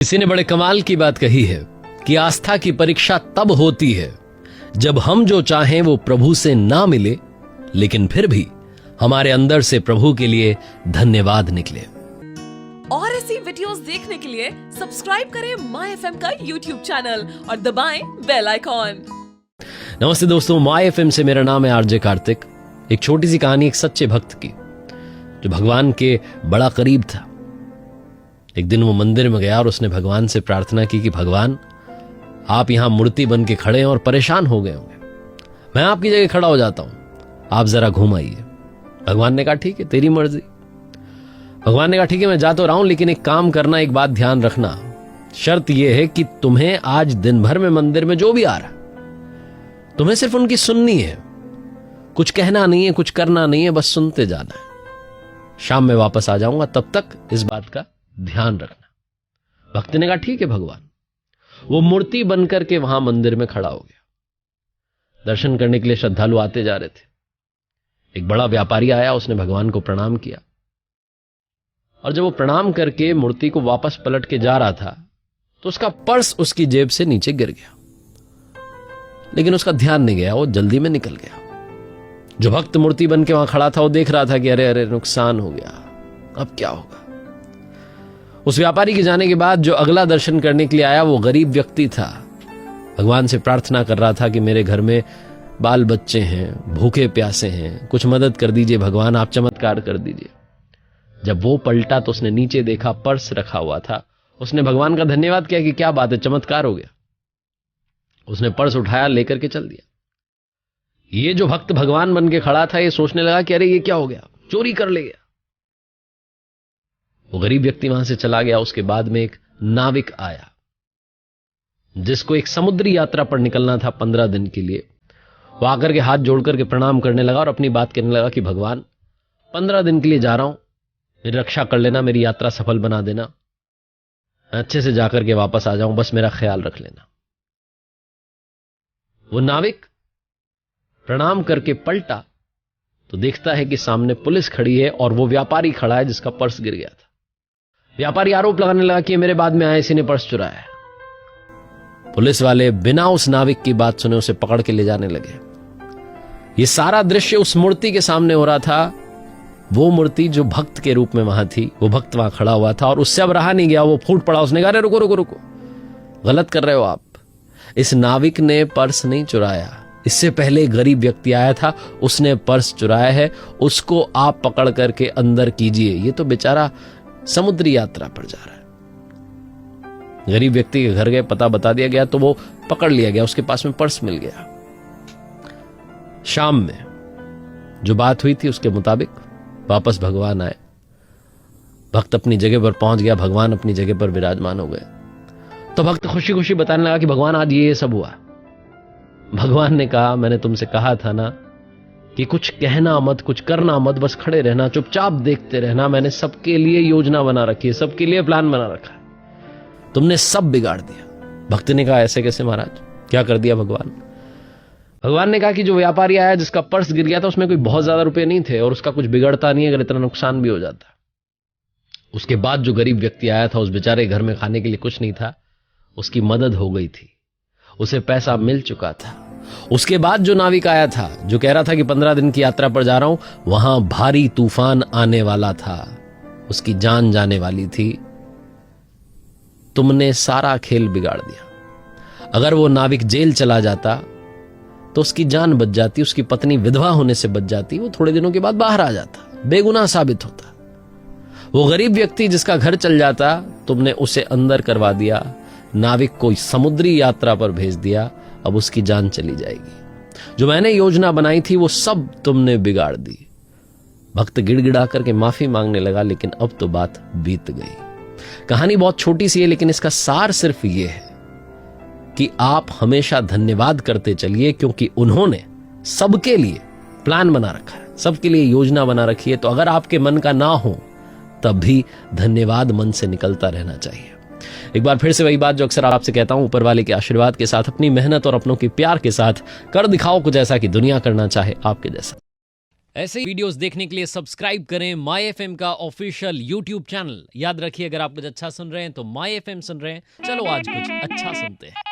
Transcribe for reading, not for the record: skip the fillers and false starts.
किसी ने बड़े कमाल की बात कही है कि आस्था की परीक्षा तब होती है जब हम जो चाहें वो प्रभु से ना मिले, लेकिन फिर भी हमारे अंदर से प्रभु के लिए धन्यवाद निकले। और ऐसी वीडियोस देखने के लिए सब्सक्राइब करें माय एफएम का यूट्यूब चैनल और दबाएं बेल आइकॉन। नमस्ते दोस्तों, माय एफएम से मेरा नाम है आरजे कार्तिक। एक छोटी सी कहानी एक सच्चे भक्त की जो भगवान के बड़ा करीब था। एक दिन वो मंदिर में गया और उसने भगवान से प्रार्थना की कि भगवान, आप यहां मूर्ति बन के खड़े हैं और परेशान हो गए होंगे, मैं आपकी जगह खड़ा हो जाता हूं, आप जरा घूम आइए। भगवान ने कहा ठीक है, तेरी मर्जी। भगवान ने कहा ठीक है, मैं जा तो रहा हूं, लेकिन एक काम करना, एक बात ध्यान रखना, शर्त यह है कि तुम्हें आज दिन भर में मंदिर में जो भी आ रहा तुम्हें सिर्फ उनकी सुननी है, कुछ कहना नहीं है, कुछ करना नहीं है, बस सुनते जाना है। शाम में वापस आ जाऊंगा, तब तक इस बात का ध्यान रखना। भक्त ने कहा ठीक है भगवान। वो मूर्ति बनकर के वहां मंदिर में खड़ा हो गया। दर्शन करने के लिए श्रद्धालु आते जा रहे थे। एक बड़ा व्यापारी आया, उसने भगवान को प्रणाम किया और जब वो प्रणाम करके मूर्ति को वापस पलट के जा रहा था तो उसका पर्स उसकी जेब से नीचे गिर गया, लेकिन उसका ध्यान नहीं गया, वो जल्दी में निकल गया। जो भक्त मूर्ति बन के वहां खड़ा था वो देख रहा था कि अरे अरे नुकसान हो गया, अब क्या होगा। उस व्यापारी के जाने के बाद जो अगला दर्शन करने के लिए आया वो गरीब व्यक्ति था। भगवान से प्रार्थना कर रहा था कि मेरे घर में बाल बच्चे हैं, भूखे प्यासे हैं, कुछ मदद कर दीजिए भगवान, आप चमत्कार कर दीजिए। जब वो पलटा तो उसने नीचे देखा, पर्स रखा हुआ था। उसने भगवान का धन्यवाद किया कि क्या बात है, चमत्कार हो गया। उसने पर्स उठाया, लेकर के चल दिया। ये जो भक्त भगवान बन के खड़ा था ये सोचने लगा कि अरे ये क्या हो गया, चोरी कर ले गया। वो गरीब व्यक्ति वहां से चला गया। उसके बाद में एक नाविक आया जिसको एक समुद्री यात्रा पर निकलना था 15 दिन के लिए। वो आकर के हाथ जोड़कर के प्रणाम करने लगा और अपनी बात कहने लगा कि भगवान, 15 दिन के लिए जा रहा हूं, मेरी रक्षा कर लेना, मेरी यात्रा सफल बना देना, अच्छे से जाकर के वापस आ जाऊं, बस मेरा ख्याल रख लेना। वो नाविक प्रणाम करके पलटा तो देखता है कि सामने पुलिस खड़ी है और वो व्यापारी खड़ा है जिसका पर्स गिर गया था। व्यापारी आरोप लगाने लगा कि मेरे बाद में आए, इसी ने पर्स चुराया। पुलिस वाले बिना उस नाविक की बात सुने उसे पकड़ के ले जाने लगे। ये सारा दृश्य उस मूर्ति के सामने हो रहा था। वो मूर्ति जो भक्त के रूप में वहां थी, वो भक्त वहां खड़ा हुआ था और उससे अब रहा नहीं गया। वो फूट पड़ा, उसने कहा रुको रुको रुको, गलत कर रहे हो आप। इस नाविक ने पर्स नहीं चुराया, इससे पहले गरीब व्यक्ति आया था, उसने पर्स चुराया है, उसको आप पकड़ करके अंदर कीजिए। ये तो बेचारा समुद्री यात्रा पर जा रहा है। गरीब व्यक्ति के घर गए, पता बता दिया गया तो वो पकड़ लिया गया, उसके पास में पर्स मिल गया। शाम में जो बात हुई थी उसके मुताबिक वापस भगवान आए। भक्त अपनी जगह पर पहुंच गया, भगवान अपनी जगह पर विराजमान हो गए। तो भक्त खुशी खुशी बताने लगा कि भगवान आज ये सब हुआ। भगवान ने कहा, मैंने तुमसे कहा था ना कि कुछ कहना मत, कुछ करना मत, बस खड़े रहना, चुपचाप देखते रहना। मैंने सबके लिए योजना बना रखी है, सबके लिए प्लान बना रखा है, तुमने सब बिगाड़ दिया। भक्त ने कहा ऐसे कैसे महाराज, क्या कर दिया भगवान? भगवान ने कहा कि जो व्यापारी आया जिसका पर्स गिर गया था उसमें कोई बहुत ज्यादा रुपए नहीं थे और उसका कुछ बिगड़ता नहीं अगर इतना नुकसान भी हो जाता। उसके बाद जो गरीब व्यक्ति आया था, उस बेचारे घर में खाने के लिए कुछ नहीं था, उसकी मदद हो गई थी, उसे पैसा मिल चुका था। उसके बाद जो नाविक आया था जो कह रहा था कि 15 दिन की यात्रा पर जा रहा हूं, वहां भारी तूफान आने वाला था, उसकी जान जाने वाली थी। तुमने सारा खेल बिगाड़ दिया। अगर वो नाविक जेल चला जाता तो उसकी जान बच जाती, उसकी पत्नी विधवा होने से बच जाती, वो थोड़े दिनों के बाद बाहर आ जाता, बेगुनाह साबित होता। वो गरीब व्यक्ति जिसका घर चल जाता, तुमने उसे अंदर करवा दिया। नाविक को समुद्री यात्रा पर भेज दिया, अब उसकी जान चली जाएगी। जो मैंने योजना बनाई थी वो सब तुमने बिगाड़ दी। भक्त गिड़गिड़ा करके माफी मांगने लगा, लेकिन अब तो बात बीत गई। कहानी बहुत छोटी सी है, लेकिन इसका सार सिर्फ ये है कि आप हमेशा धन्यवाद करते चलिए, क्योंकि उन्होंने सबके लिए प्लान बना रखा है, सबके लिए योजना बना रखी है। तो अगर आपके मन का ना हो तब भी धन्यवाद मन से निकलता रहना चाहिए। एक बार फिर से वही बात जो अक्सर आपसे कहता हूं, ऊपर वाले के आशीर्वाद के साथ, अपनी मेहनत और अपनों के प्यार के साथ कर दिखाओ कुछ ऐसा कि दुनिया करना चाहे आपके जैसा। ऐसे ही वीडियोस देखने के लिए सब्सक्राइब करें माई एफएम का ऑफिशियल यूट्यूब चैनल। याद रखिए, अगर आप कुछ अच्छा सुन रहे हैं तो माई एफएम सुन रहे हैं। चलो आज कुछ अच्छा सुनते हैं।